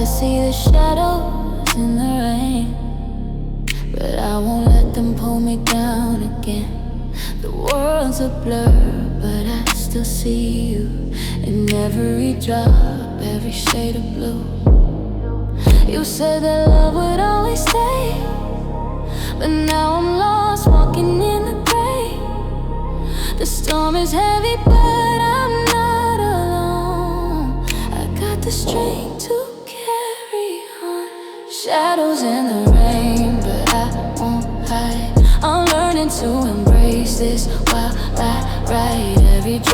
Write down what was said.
see the shadows in the rain, but I won't let them pull me down again. The world's a blur, but I still see you in every drop, every shade of blue. You said that love would always stay, but now I'm lost, walking in the gray. The storm is heavy, but I'm not alone. I got the strength to carry on. Shadows in the rain, but I won't hide. I'm learning to embrace this while I ride every drop.